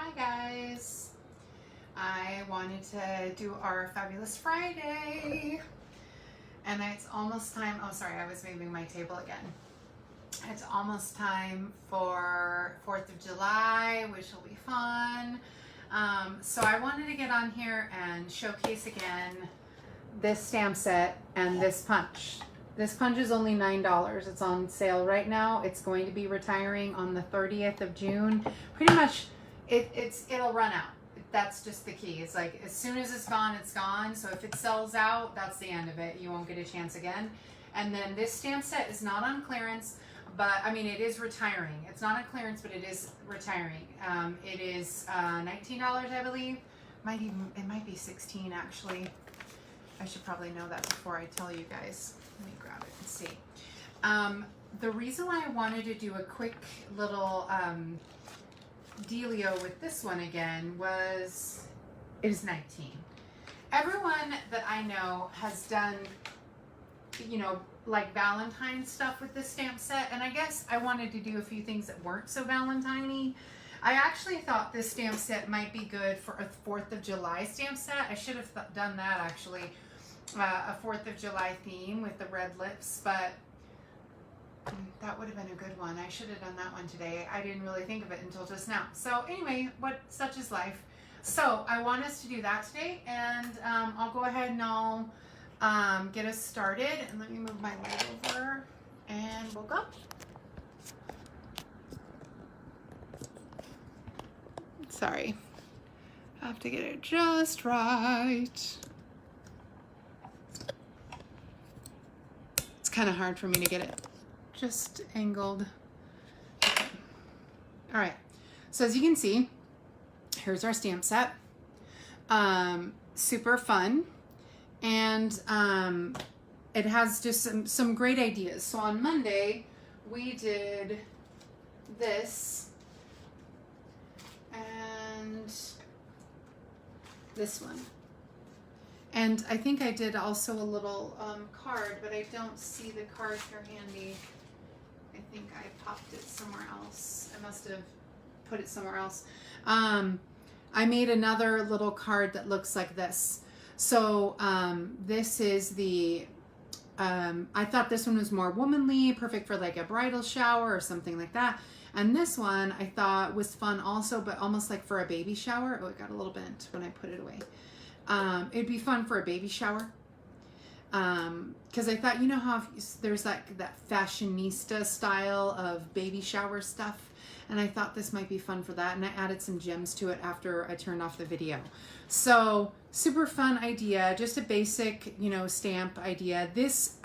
Hi guys, I wanted to do our Fabulous Friday and it's almost time. Oh sorry, I was moving my table again. It's almost time for 4th of July, which will be fun. So I wanted to get on here and showcase again this stamp set and this punch. This punch is only $9. It's on sale right now. It's going to be retiring on the 30th of June. Pretty much it'll run out. That's just the key. It's like as soon as it's gone, it's gone. So if it sells out, that's the end of it. You won't get a chance again. And then this stamp set is not on clearance, but I mean it is retiring. It's not on clearance, but it is retiring. It is $19, I believe. It might be $16 actually. I should probably know that before I tell you guys. Let me grab it and see. The reason why I wanted to do a quick little dealio with this one again was it is 19. Everyone that I know has done, you know, like Valentine stuff with this stamp set, and I guess I wanted to do a few things that weren't so Valentine-y. I actually thought this stamp set might be good for a 4th of July stamp set. I should have done that actually. A 4th of July theme with the red lips, but that would have been a good one. I should have done that one today. I didn't really think of it until just now. So anyway, such is life. So I want us to do that today, and I'll go ahead and I'll get us started. And let me move my light over, and we'll go. Sorry, I have to get it just right. Kind of hard for me to get it just angled. Okay. All right, so as you can see, here's our stamp set. Super fun, and it has just some great ideas. So on Monday we did this and this one. And I think I did also a little card, but I don't see the card here handy. I think I popped it somewhere else. I must have put it somewhere else. I made another little card that looks like this. So this is the, I thought this one was more womanly, perfect for like a bridal shower or something like that. And this one I thought was fun also, but almost like for a baby shower. Oh, it got a little bent when I put it away. It'd be fun for a baby shower, because I thought, you know how there's like that fashionista style of baby shower stuff, and I thought this might be fun for that, and I added some gems to it after I turned off the video. So super fun idea, just a basic, you know, stamp idea. This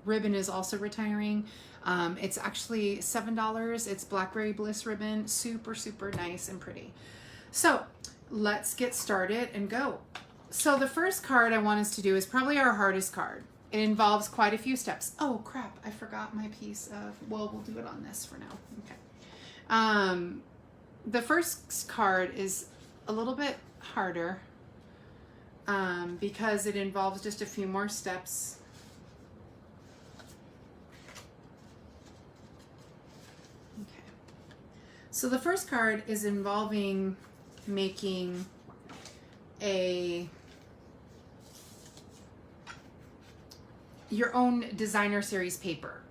ribbon is also retiring. It's actually $7. It's Blackberry Bliss ribbon, super nice and pretty. So let's get started and go. So the first card I want us to do is probably our hardest card. It involves quite a few steps. Oh crap, I forgot my piece of, well, we'll do it on this for now. Okay. The first card is a little bit harder because it involves just a few more steps. Okay. So the first card is involving making your own designer series paper.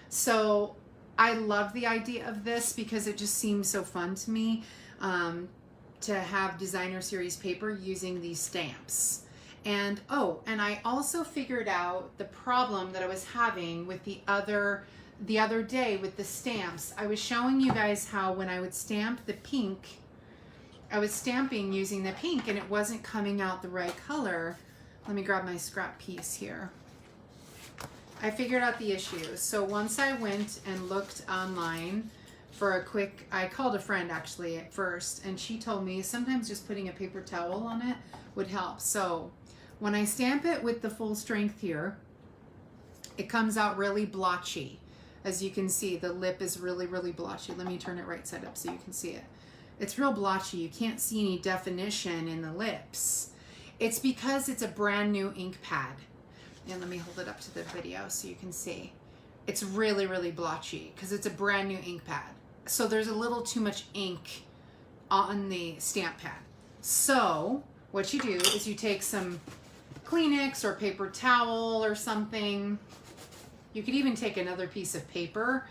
So I love the idea of this because it just seems so fun to me to have designer series paper using these stamps. And oh, and I also figured out the problem that I was having with the other day with the stamps. I was showing you guys how when I would stamp the pink, I was stamping using the pink and it wasn't coming out the right color. Let me grab my scrap piece here. I figured out the issue. So once I went and looked online for a quick, I called a friend actually at first, and she told me sometimes just putting a paper towel on it would help. So when I stamp it with the full strength here, it comes out really blotchy. As you can see, the lip is really blotchy. Let me turn it right side up so you can see it. It's real blotchy. You can't see any definition in the lips. It's because it's a brand new ink pad. And let me hold it up to the video so you can see. It's really blotchy because it's a brand new ink pad. So there's a little too much ink on the stamp pad. So what you do is you take some Kleenex or paper towel or something. You could even take another piece of paper,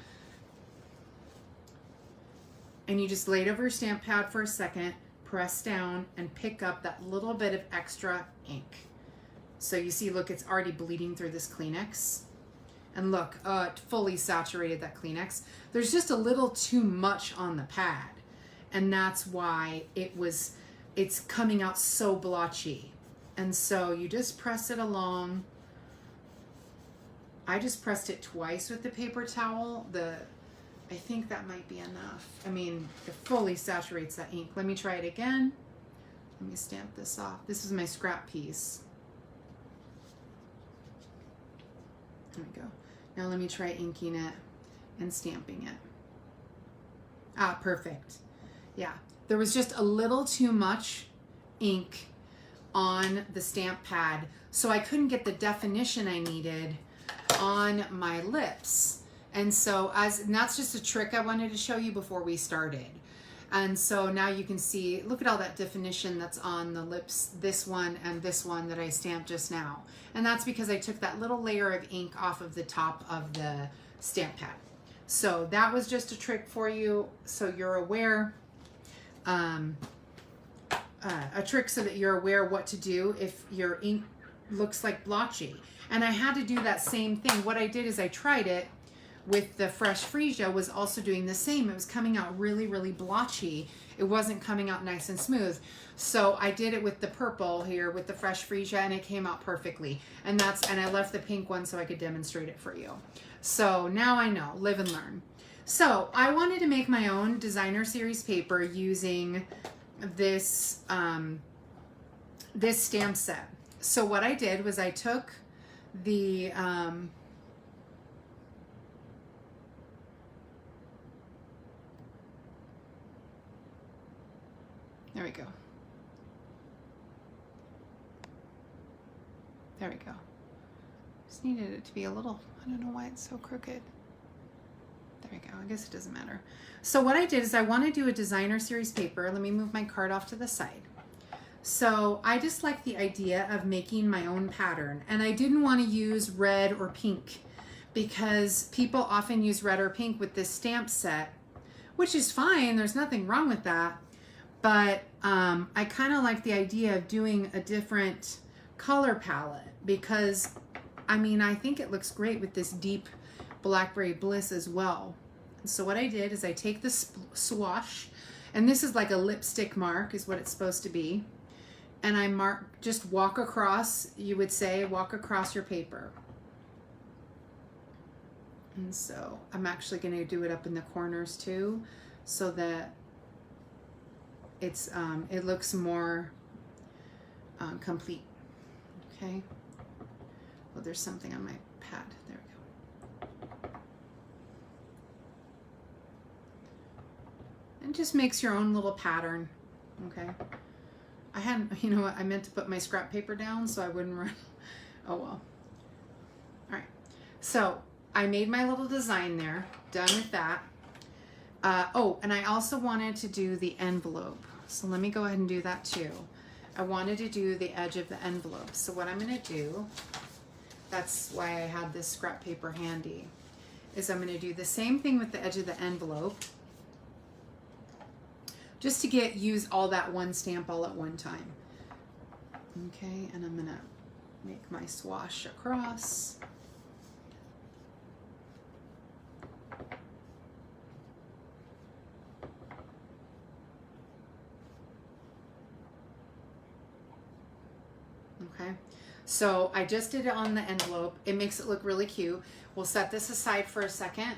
and you just lay it over your stamp pad for a second, press down, and pick up that little bit of extra ink. So you see, look, it's already bleeding through this Kleenex. And look, it fully saturated that Kleenex. There's just a little too much on the pad. And that's why it's coming out so blotchy. And so you just press it along. I just pressed it twice with the paper towel. I think that might be enough. I mean, it fully saturates that ink. Let me try it again. Let me stamp this off. This is my scrap piece. There we go. Now let me try inking it and stamping it. Ah, perfect. Yeah, there was just a little too much ink on the stamp pad, so I couldn't get the definition I needed on my lips. And so and that's just a trick I wanted to show you before we started. And so now you can see, look at all that definition that's on the lips, this one and this one that I stamped just now. And that's because I took that little layer of ink off of the top of the stamp pad. So that was just a trick for you, so you're aware. A trick so that you're aware what to do if your ink looks like blotchy. And I had to do that same thing. What I did is I tried it with the Fresh Freesia, was also doing the same. It was coming out really, really blotchy. It wasn't coming out nice and smooth. So I did it with the purple here with the Fresh Freesia, and it came out perfectly. And I left the pink one so I could demonstrate it for you. So now I know, live and learn. So I wanted to make my own designer series paper using this, this stamp set. So what I did was I took the, there we go. There we go. Just needed it to be a little, I don't know why it's so crooked. There we go. I guess it doesn't matter. So what I did is I want to do a designer series paper. Let me move my card off to the side. So I just like the idea of making my own pattern, and I didn't want to use red or pink because people often use red or pink with this stamp set, which is fine. There's nothing wrong with that. But I kind of like the idea of doing a different color palette because, I mean, I think it looks great with this deep Blackberry Bliss as well. So what I did is I take this swatch, and this is like a lipstick mark is what it's supposed to be. And I mark, just walk across, you would say, walk across your paper. And so I'm actually going to do it up in the corners too, so that it's it looks more complete. Okay. Well, there's something on my pad. There we go. And just makes your own little pattern. Okay. I hadn't, you know what, I meant to put my scrap paper down so I wouldn't run. Oh well. All right. So I made my little design there. Done with that. Oh, and I also wanted to do the envelope. So let me go ahead and do that too. I wanted to do the edge of the envelope. So what I'm going to do, that's why I had this scrap paper handy, is I'm going to do the same thing with the edge of the envelope, just to use all that one stamp all at one time. Okay, and I'm going to make my swash across. Okay, so I just did it on the envelope. It makes it look really cute. We'll set this aside for a second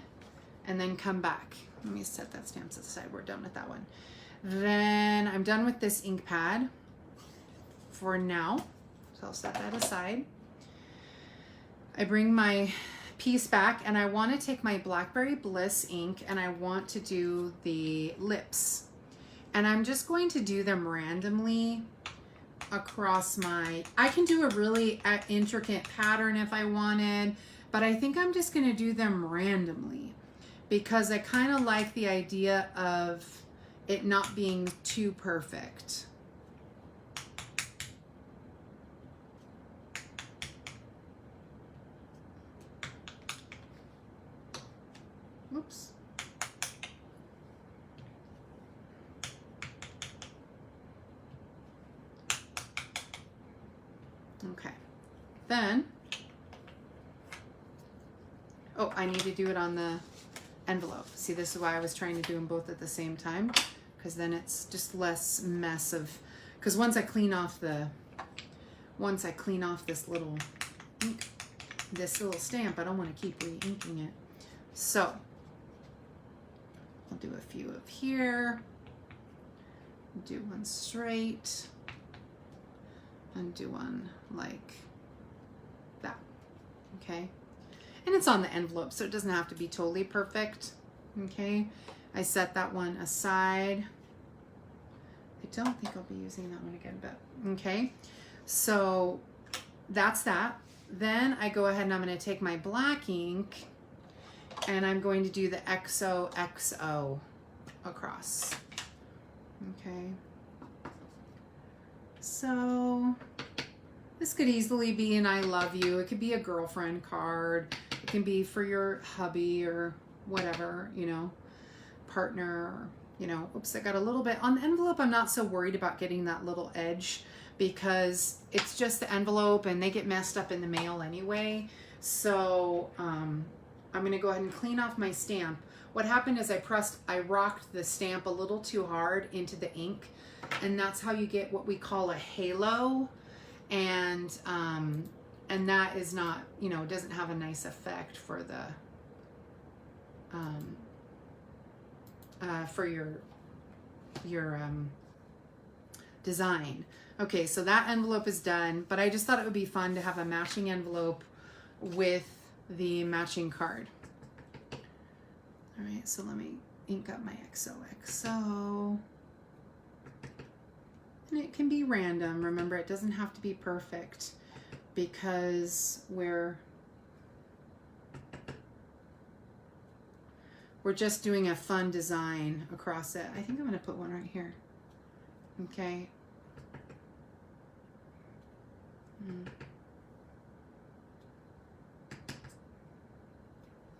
and then come back. Let me set that stamp aside. We're done with that one. Then I'm done with this ink pad for now. So I'll set that aside. I bring my piece back, and I want to take my Blackberry Bliss ink, and I want to do the lips. And I'm just going to do them randomly across I can do a really intricate pattern if I wanted, but I think I'm just going to do them randomly because I kind of like the idea of it not being too perfect. Oops. Okay. Then, oh, I need to do it on the envelope. See, this is why I was trying to do them both at the same time, because then it's just less mess of, because once I clean off this little ink, this little stamp, I don't want to keep re-inking it. So I'll do a few of here, do one straight, and do one like that, okay? And it's on the envelope, so it doesn't have to be totally perfect, okay? I set that one aside. I don't think I'll be using that one again, but okay. So that's that. Then I go ahead and I'm gonna take my black ink and I'm going to do the XOXO across, okay? So this could easily be an I love you. It could be a girlfriend card. It can be for your hubby or whatever, you know, partner, or, you know, oops, I got a little bit on the envelope. I'm not so worried about getting that little edge because it's just the envelope and they get messed up in the mail anyway. So I'm gonna go ahead and clean off my stamp. What happened is I rocked the stamp a little too hard into the ink, and that's how you get what we call a halo. And that is not, you know, doesn't have a nice effect for the for your design. Okay, so that envelope is done, but I just thought it would be fun to have a matching envelope with the matching card. All right, so let me ink up my XOXO. And it can be random. Remember, it doesn't have to be perfect because we're just doing a fun design across it. I think I'm going to put one right here. Okay.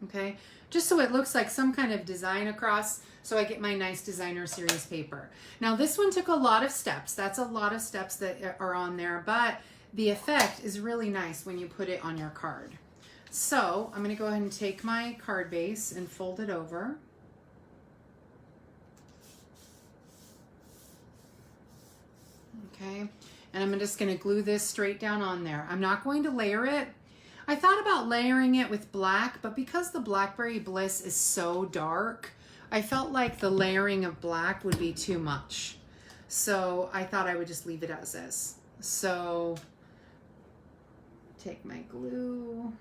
Okay, just so it looks like some kind of design across, so I get my nice designer series paper. Now this one took a lot of steps. That's a lot of steps that are on there, but the effect is really nice when you put it on your card. So I'm going to go ahead and take my card base and fold it over. Okay, and I'm just going to glue this straight down on there. I'm not going to layer it. I thought about layering it with black, but because the Blackberry Bliss is so dark, I felt like the layering of black would be too much. So I thought I would just leave it as is. So take my glue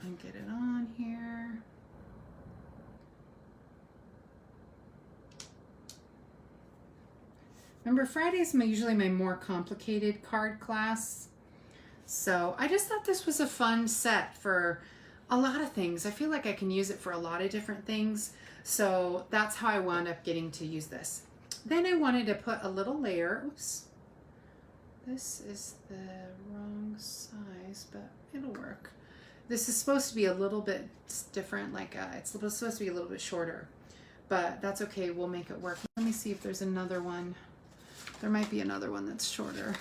and get it on here. Remember, Friday's usually my more complicated card class. So I just thought this was a fun set for a lot of things. I feel like I can use it for a lot of different things. So that's how I wound up getting to use this. Then I wanted to put a little layer. Oops. This is the wrong size, but it'll work. This is supposed to be a little bit different, like it's supposed to be a little bit shorter, but that's okay. We'll make it work. Let me see if there's another one. There might be another one that's shorter.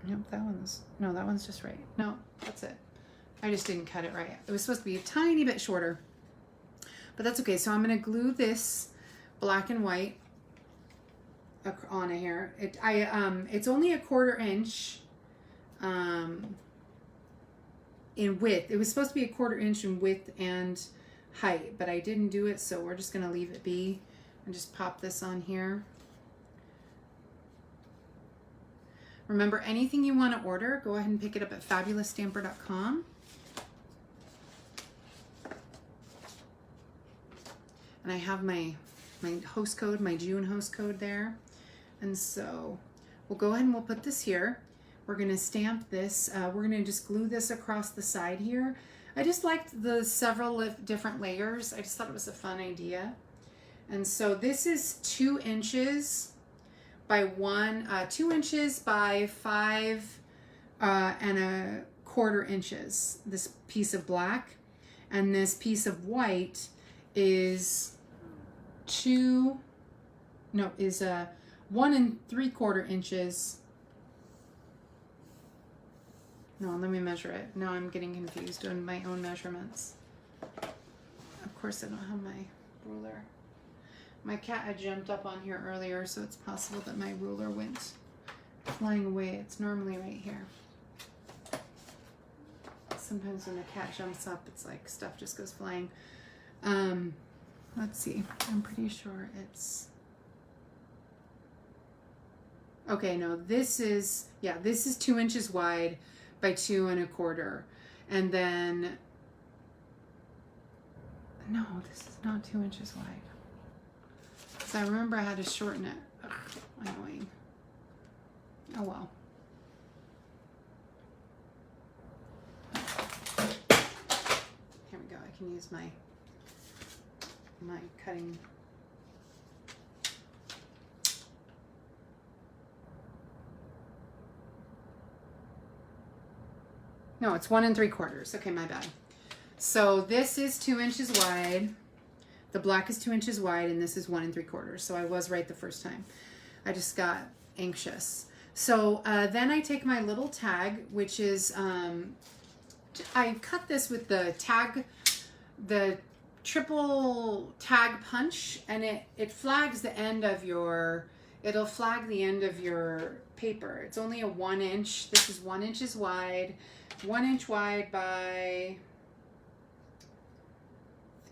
Nope, that one's just right. No, that's it. I just didn't cut it right. It was supposed to be a tiny bit shorter, but that's okay. So I'm going to glue this black and white on here. It's only a 1/4 inch in width. It was supposed to be a 1/4 inch in width and height, but I didn't do it, so we're just going to leave it be and just pop this on here. Remember, anything you want to order, go ahead and pick it up at FabulousStamper.com. And I have my host code, my June host code there. And so we'll go ahead and we'll put this here. We're going to stamp this. We're going to just glue this across the side here. I just liked the several different layers. I just thought it was a fun idea. And so this is 2 inches by 2 inches by 5 1/4 inches, this piece of black. And this piece of white is 1 3/4 inches. No, let me measure it. Now I'm getting confused doing my own measurements. Of course I don't have my ruler. My cat had jumped up on here earlier, so it's possible that my ruler went flying away. It's normally right here. Sometimes when the cat jumps up, it's like stuff just goes flying. Let's see. I'm pretty sure it's... Okay, no, this is 2 inches wide by 2 1/4. And then, no, this is not 2 inches wide. Because I remember I had to shorten it. Ugh, annoying. Oh well. Here we go. I can use my cutting. No, it's 1 3/4. Okay, my bad. So this is 2 inches wide. The black is 2 inches wide, and this is 1 3/4. So I was right the first time. I just got anxious. So then I take my little tag, which is, I cut this with the triple tag punch, and it flags the end of your, it'll flag the end of your paper. It's only a 1 inch. This is 1 inch wide. 1 inch wide by,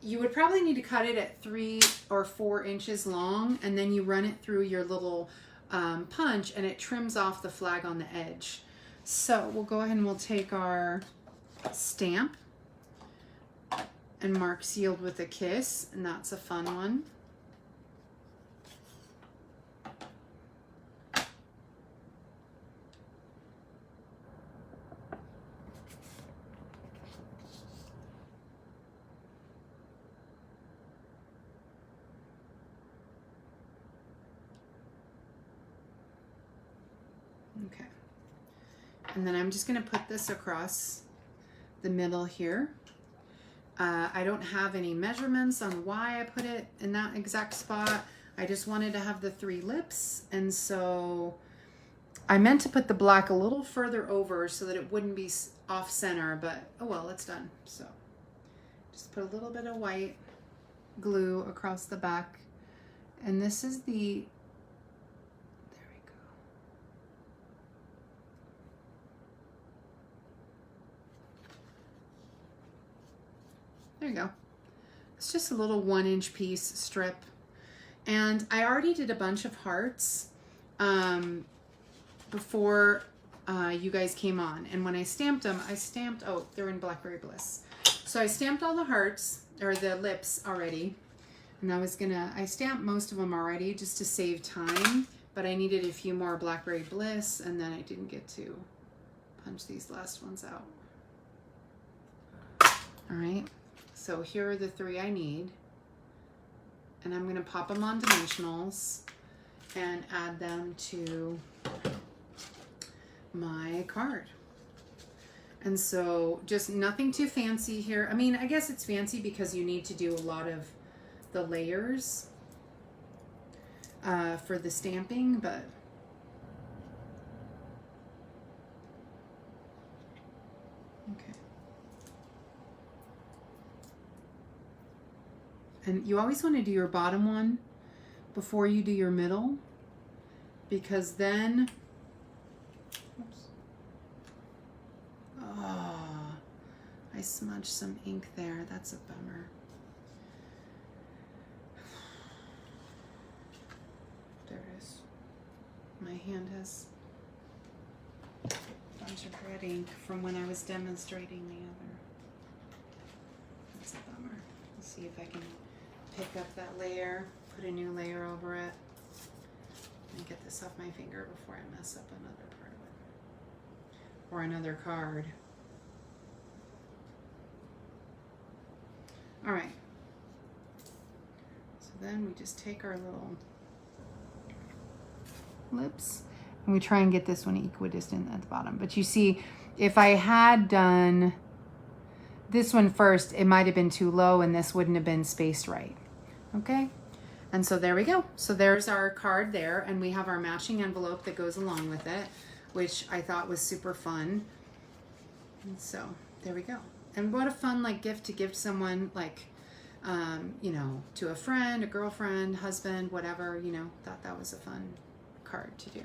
you would probably need to cut it at 3 or 4 inches long, and then you run it through your little punch, and it trims off the flag on the edge. So we'll go ahead and we'll take our stamp and mark sealed with a kiss, and that's a fun one. Okay, and then I'm just going to put this across the middle here. I don't have any measurements on why I put it in that exact spot. I just wanted to have the 3 lips, and so I meant to put the black a little further over so that it wouldn't be off center, but oh well, it's done. So just put a little bit of white glue across the back, and this is the, there you go. It's just a little 1 inch piece strip. And I already did a bunch of hearts before you guys came on. And when I stamped them, oh, they're in Blackberry Bliss. So I stamped all the hearts, or the lips already. And I stamped most of them already just to save time. But I needed a few more Blackberry Bliss, and then I didn't get to punch these last ones out. All right. So here are the 3 I need, and I'm going to pop them on dimensionals and add them to my card. And so just nothing too fancy here. I mean, I guess it's fancy because you need to do a lot of the layers for the stamping, but okay. And you always want to do your bottom one before you do your middle, because then, oops. Oh, I smudged some ink there. That's a bummer. There it is. My hand has a bunch of red ink from when I was demonstrating the other. That's a bummer. Let's see if I can pick up that layer, put a new layer over it, and get this off my finger before I mess up another part of it. or another card. All right. So then we just take our little lips and we try and get this one equidistant at the bottom. But you see, if I had done this one first, it might have been too low and this wouldn't have been spaced right. Okay. And so there we go. So there's our card there, and we have our matching envelope that goes along with it, which I thought was super fun. And so there we go. And what a fun like gift to give someone, like, you know, to a friend, a girlfriend, husband, whatever, you know, thought that was a fun card to do.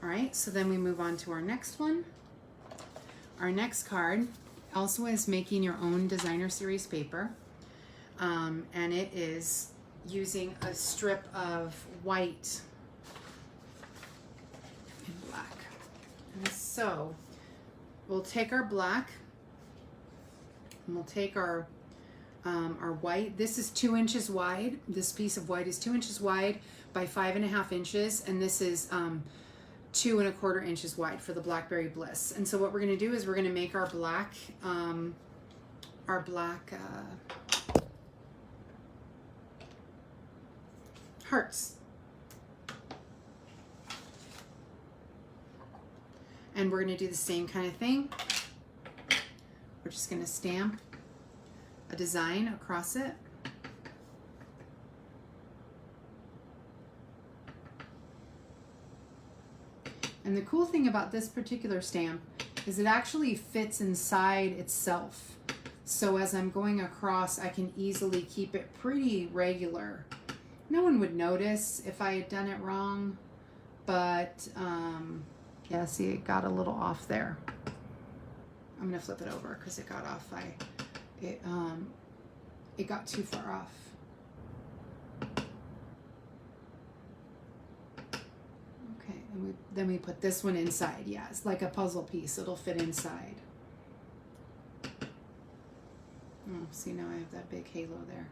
All right, so then we move on to our next one. Our next card also is making your own designer series paper. And it is using a strip of white and black. And so we'll take our black and we'll take our white. This is 2 inches wide. This piece of white is 2 inches wide by 5.5 inches, and this is 2 1/4 inches wide for the Blackberry Bliss. And so what we're going to do is we're going to make our black hearts. And we're going to do the same kind of thing. We're just going to stamp a design across it. And the cool thing about this particular stamp is it actually fits inside itself. So as I'm going across, I can easily keep it pretty regular. No one would notice if I had done it wrong, but yeah, see, it got a little off there. I'm gonna flip it over because it got off. It got too far off. Okay, and then we put this one inside. Yeah, it's like a puzzle piece. It'll fit inside. Oh, see, now I have that big halo there.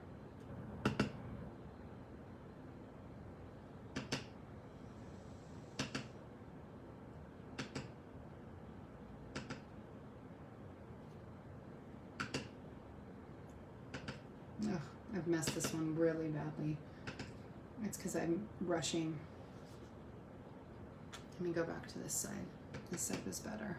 Ugh, I've messed this one really badly. It's because I'm rushing. Let me go back to this side. This side was better.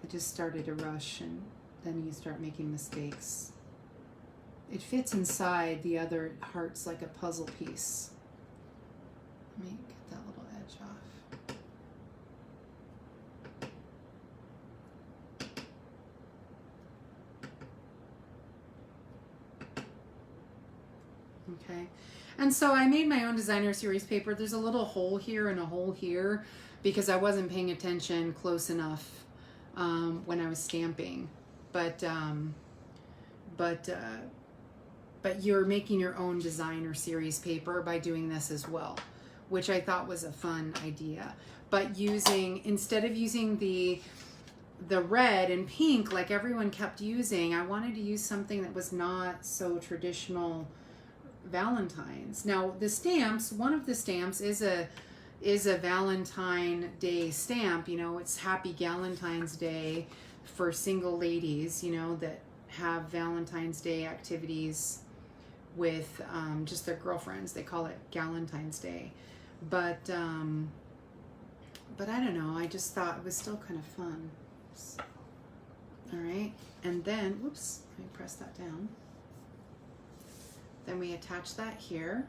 I just started to rush, and then you start making mistakes. It fits inside the other hearts like a puzzle piece. Let me get that little edge off. Okay, and so I made my own designer series paper. There's a little hole here and a hole here because I wasn't paying attention close enough when I was stamping. But you're making your own designer series paper by doing this as well, which I thought was a fun idea. But instead of using the red and pink like everyone kept using, I wanted to use something that was not so traditional Valentine's. Now the stamps, one of the stamps is a Valentine Day stamp. You know, it's Happy Galentine's Day for single ladies, you know, that have Valentine's Day activities with just their girlfriends. They call it Galentine's Day. But I don't know, I just thought it was still kind of fun. So, all right, and then, whoops, let me press that down. Then we attach that here.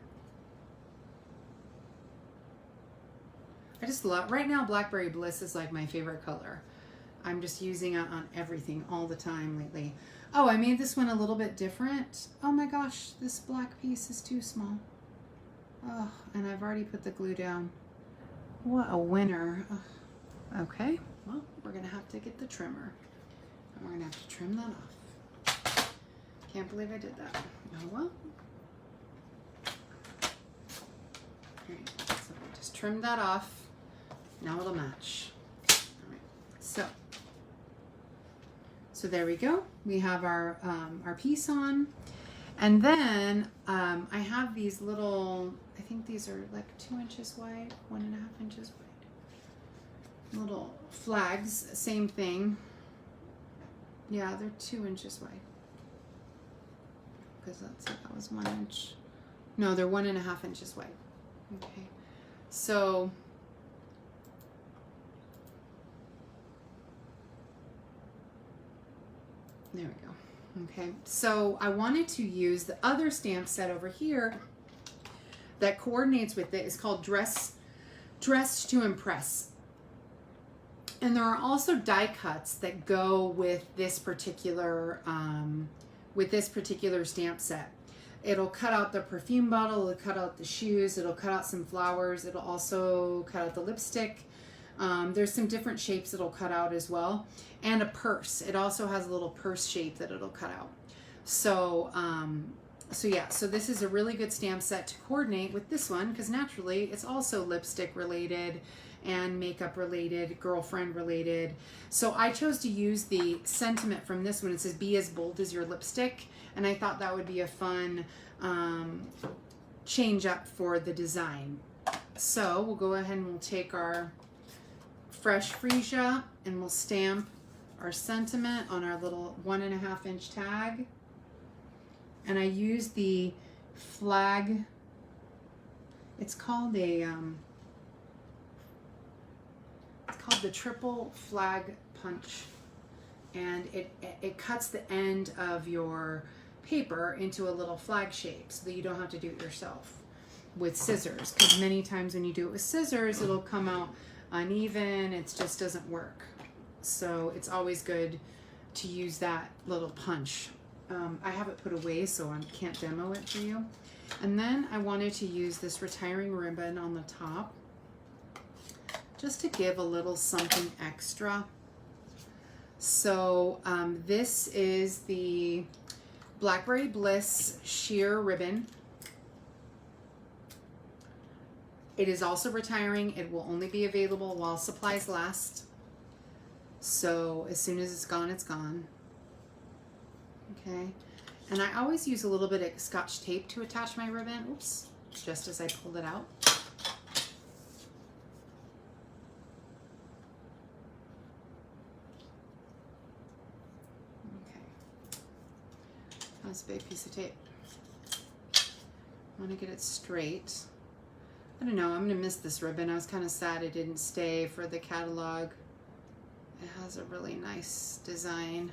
I just love, right now Blackberry Bliss is like my favorite color. I'm just using it on everything all the time lately. Oh, I made this one a little bit different. Oh my gosh, this black piece is too small. Oh, and I've already put the glue down. What a winner. Oh, okay, well, we're gonna have to get the trimmer. And we're gonna have to trim that off. Can't believe I did that. Oh well. All right, so we just trim that off. Now it'll match. All right, so there we go. We have our piece on, and then I have these little, I think think these are like 2 inches wide, 1.5 inches wide. Little flags, same thing. Yeah, they're 2 inches wide. Because that was 1 inch. No, they're 1.5 inches wide. Okay, so there we go. Okay, so I wanted to use the other stamp set over here that coordinates with it. It's called Dressed to Impress. And there are also die cuts that go with this particular stamp set. It'll cut out the perfume bottle, it'll cut out the shoes, it'll cut out some flowers, it'll also cut out the lipstick. There's some different shapes it'll cut out as well. And a purse. It also has a little purse shape that it'll cut out. So yeah, so this is a really good stamp set to coordinate with this one because naturally it's also lipstick related and makeup related, girlfriend related. So I chose to use the sentiment from this one. It says, "Be as bold as your lipstick." And I thought that would be a fun change up for the design. So we'll go ahead and we'll take our fresh freesia and we'll stamp our sentiment on our little 1.5 inch tag. And I use the flag. It's called a the triple flag punch, and it cuts the end of your paper into a little flag shape so that you don't have to do it yourself with scissors, because many times when you do it with scissors it'll come out uneven. It just doesn't work. So it's always good to use that little punch. I have it put away so I can't demo it for you. And then I wanted to use this retiring ribbon on the top just to give a little something extra. So this is the Blackberry Bliss sheer ribbon. It is also retiring. It will only be available while supplies last. So as soon as it's gone, it's gone. Okay. And I always use a little bit of Scotch tape to attach my ribbon. Oops, just as I pulled it out. That's a big piece of tape. I want to get it straight. I don't know, I'm gonna miss this ribbon. I was kind of sad it didn't stay for the catalog. It has a really nice design.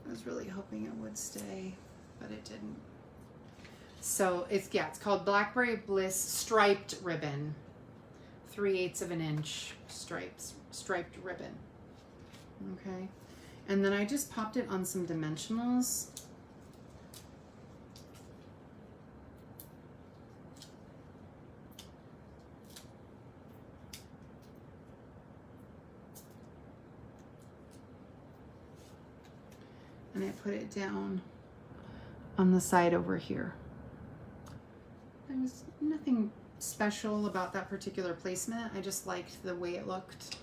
I was really hoping it would stay, but it didn't. So it's called Blackberry Bliss striped ribbon. 3/8 of an inch striped ribbon. Okay, and then I just popped it on some dimensionals. And I put it down on the side over here. There was nothing special about that particular placement. I just liked the way it looked.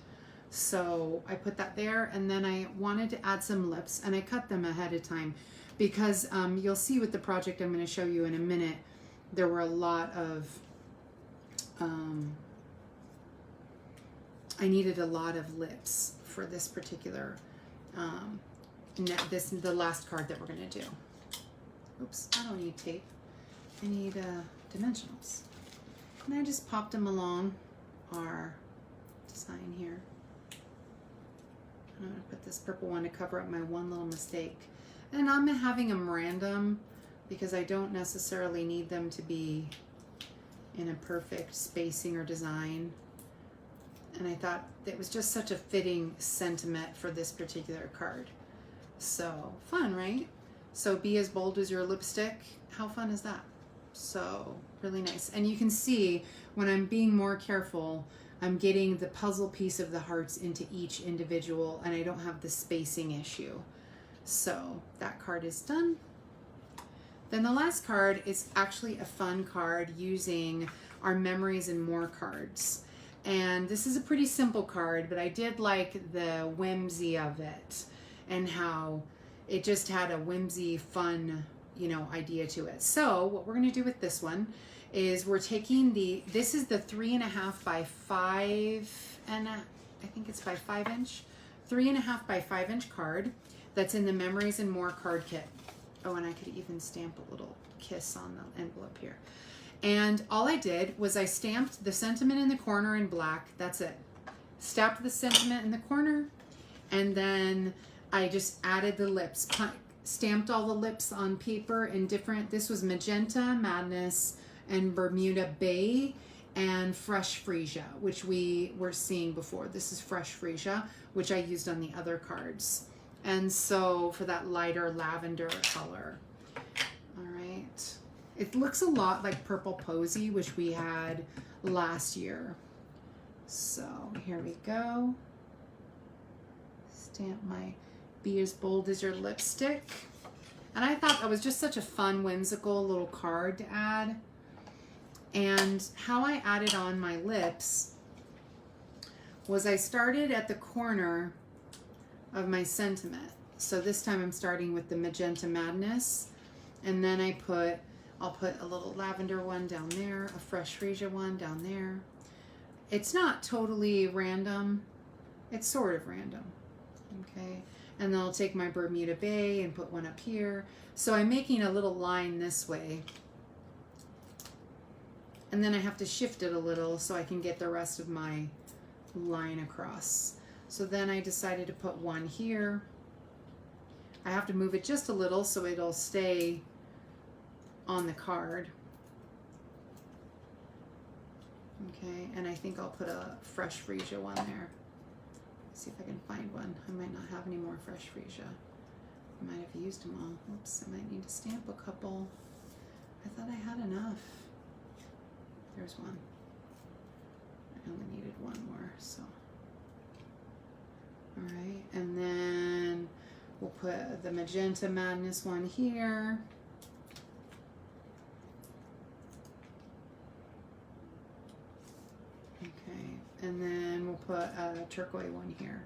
So I put that there, and then I wanted to add some lips, and I cut them ahead of time because you'll see with the project I'm going to show you in a minute, there were a lot of, I needed a lot of lips for this particular the last card that we're going to do. Oops, I don't need tape. I need dimensionals. And I just popped them along our design here. And I'm going to put this purple one to cover up my one little mistake. And I'm having them random because I don't necessarily need them to be in a perfect spacing or design. And I thought it was just such a fitting sentiment for this particular card. So fun, right? So be as bold as your lipstick. How fun is that? So really nice. And you can see when I'm being more careful, I'm getting the puzzle piece of the hearts into each individual, and I don't have the spacing issue. So that card is done. Then the last card is actually a fun card using our Memories and More cards. And this is a pretty simple card, but I did like the whimsy of it and how it just had a whimsy, fun, idea to it. So what we're going to do with this one is we're taking this is the 3.5 by 5, and I think it's by 5 inch, 3.5 by 5 inch card that's in the Memories and More card kit. Oh, and I could even stamp a little kiss on the envelope here. And all I did was I stamped the sentiment in the corner in black. That's it. Stamped the sentiment in the corner, and then I just added the lips, stamped all the lips on paper in different, this was Magenta Madness and Bermuda Bay and Fresh Freesia, which we were seeing before. This is Fresh Freesia, which I used on the other cards. And so for that lighter lavender color. All right. It looks a lot like Purple Posy, which we had last year. So here we go. Stamp my Be As Bold As Your Lipstick. And I thought that was just such a fun, whimsical little card to add. And how I added on my lips was I started at the corner of my sentiment. So this time I'm starting with the Magenta Madness, and then I'll put a little lavender one down there, a Fresh Freesia one down there. It's not totally random, it's sort of random, okay? And then I'll take my Bermuda Bay and put one up here. So I'm making a little line this way, and then I have to shift it a little so I can get the rest of my line across. So then I decided to put one here. I have to move it just a little so it'll stay on the card. Okay, and I think I'll put a Fresh Freesia one there. Let's see if I can find one. I might not have any more Fresh Freesia. I might have used them all. Oops, I might need to stamp a couple. I thought I had enough. There's one. I only needed one more, so. All right, and then we'll put the Magenta Madness one here. Okay, and then we'll put a turquoise one here.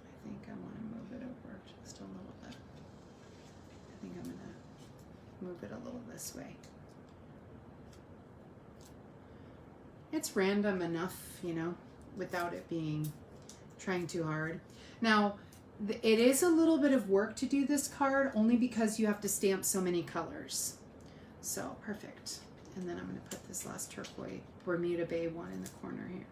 I think I want to move it over just a little bit. I think I'm gonna move it a little this way. It's random enough, you know, without it being trying too hard. Now, it is a little bit of work to do this card only because you have to stamp so many colors. So, perfect. And then I'm going to put this last turquoise Bermuda Bay one in the corner here.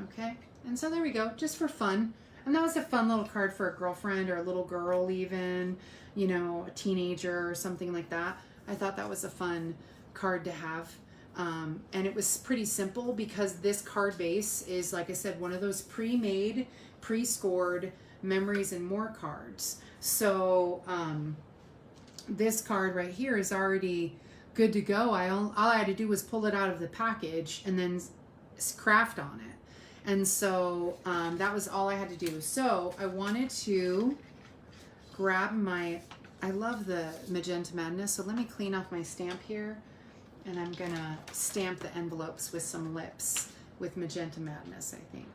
Okay, and so there we go, just for fun. And that was a fun little card for a girlfriend or a little girl even, you know, a teenager or something like that. I thought that was a fun card to have. And it was pretty simple because this card base is, like I said, one of those pre-made, pre-scored Memories and More cards. So this card right here is already good to go. All I had to do was pull it out of the package and then craft on it. And so that was all I had to do. So I wanted to grab my, I love the Magenta Madness, so let me clean off my stamp here. And I'm gonna stamp the envelopes with some lips with Magenta Madness, I think.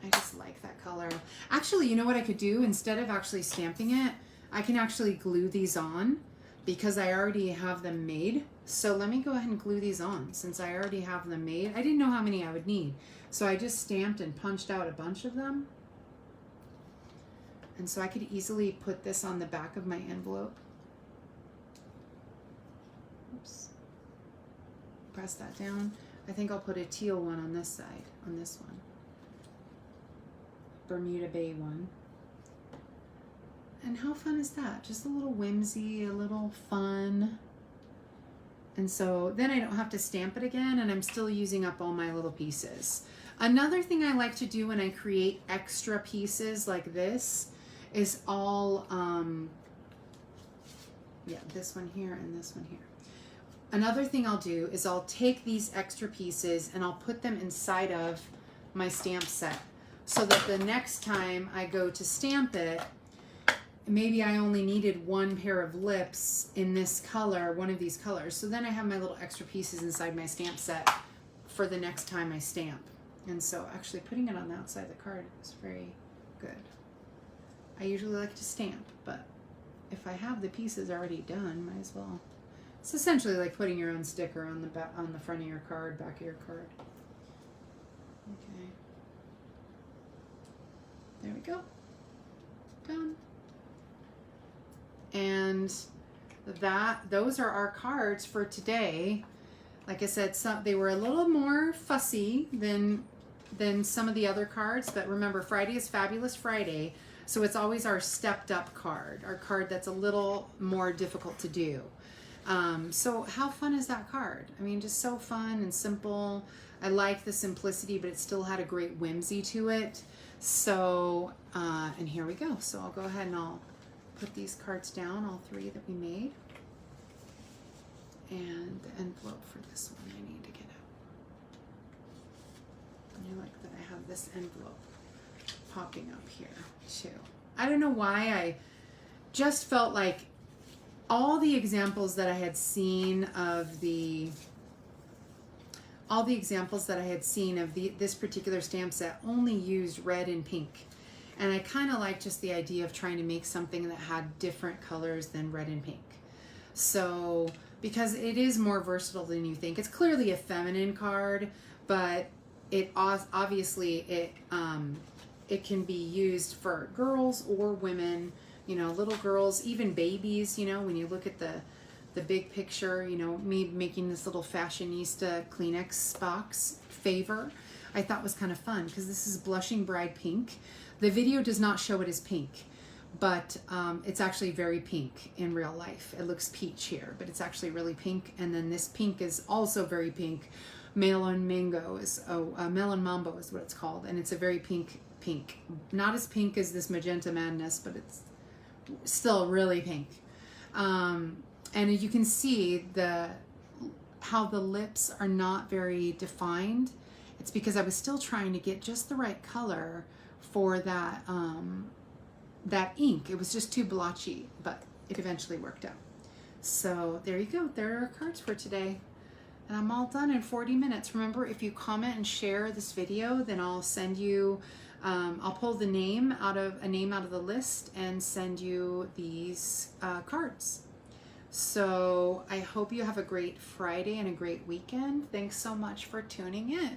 I just like that color. Actually, you know what I could do? Instead of actually stamping it, I can actually glue these on because I already have them made. So let me go ahead and glue these on since I already have them made. I didn't know how many I would need. So I just stamped and punched out a bunch of them. And so I could easily put this on the back of my envelope. Oops. Press that down. I think I'll put a teal one on this side, on this one. Bermuda Bay one. And how fun is that? Just a little whimsy, a little fun. And so then I don't have to stamp it again and I'm still using up all my little pieces. Another thing I like to do when I create extra pieces like this is all, yeah, this one here and this one here. Another thing I'll do is I'll take these extra pieces and I'll put them inside of my stamp set so that the next time I go to stamp it, maybe I only needed one pair of lips in this color, one of these colors. So then I have my little extra pieces inside my stamp set for the next time I stamp. And so actually putting it on the outside of the card is very good. I usually like to stamp, but if I have the pieces already done, might as well. It's essentially like putting your own sticker on the back, on the front of your card, back of your card. Okay. There we go. Done. And those are our cards for today. Like I said, they were a little more fussy than some of the other cards, but remember, Friday is Fabulous Friday, so it's always our stepped up card, our card that's a little more difficult to do. So how fun is that card? I mean, just so fun and simple. I like the simplicity, but it still had a great whimsy to it. So, and here we go. So I'll go ahead and I'll put these cards down, all three that we made. And the envelope for this one I need to get out. I like that I have this envelope popping up here too. I don't know why, I just felt like all the examples that I had seen of this particular stamp set only used red and pink. And I kind of like just the idea of trying to make something that had different colors than red and pink. So, because it is more versatile than you think. It's clearly a feminine card, but it obviously it can be used for girls or women, you know, little girls, even babies, you know, when you look at the big picture, you know, me making this little fashionista Kleenex box favor, I thought was kind of fun because this is Blushing Bride Pink. The video does not show it as pink, but it's actually very pink in real life. It looks peach here, but it's actually really pink. And then this pink is also very pink. Melon Mambo is what it's called, and it's a very pink. Not as pink as this Magenta Madness, but it's still really pink. And you can see how the lips are not very defined. It's because I was still trying to get just the right color for that that ink. It was just too blotchy, but it eventually worked out. So there you go. There are our cards for today. And I'm all done in 40 minutes. Remember, if you comment and share this video, then I'll send you, I'll pull the name out of the list and send you these cards. So I hope you have a great Friday and a great weekend. Thanks so much for tuning in.